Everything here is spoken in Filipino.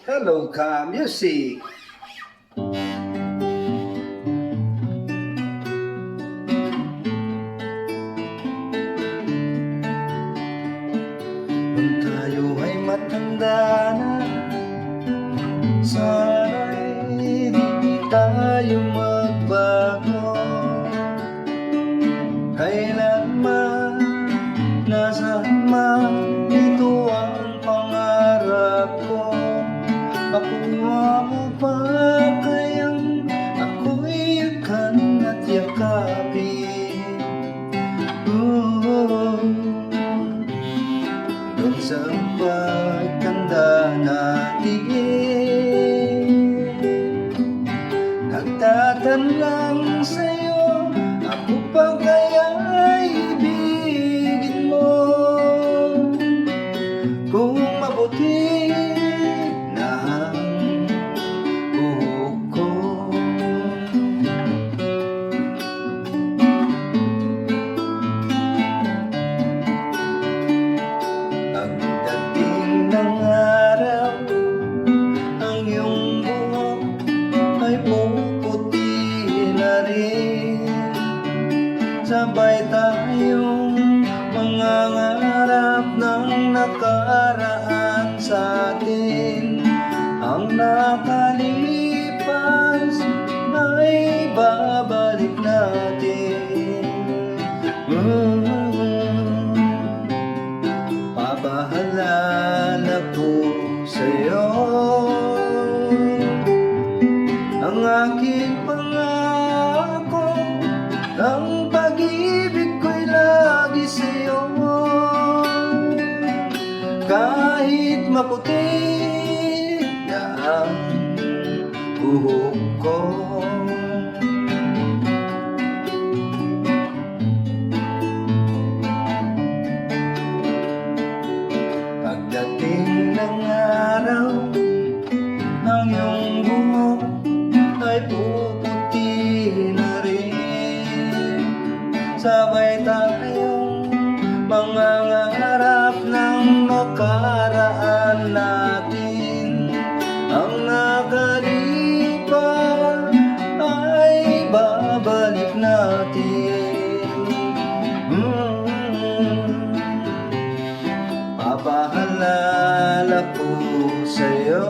Hello Ka Music. Kung tayo ay matanda na, sana'y di tayo magbago. Kailanman nasa man ito ang pangarap ko. Makuha mo pa kayang ako'y yakan at yakapin. Doon sa pagtanda natin, nagtatanlang sa'yo, ako pa kaya'y ibigin mo? Kung mabuti na ang buhok ko, pagdating ng araw, ang iyong buhok ay puputi na rin. Sabay tayong mangangarap ng nakaraan sa atin. Ang nakalipas ay babalik natin. Papahalala ko sa'yo ang aking pangako, ang pag-ibig ko'y lagi sa'yo. Kahit maputi na ang buhok ko, pagdating ng araw, ang iyong buhok ay puputi na rin. Sabay tayong mangangarap ng nakaraan natin. Ang nakalipas ay babalik natin. Papahalala ko sa'yo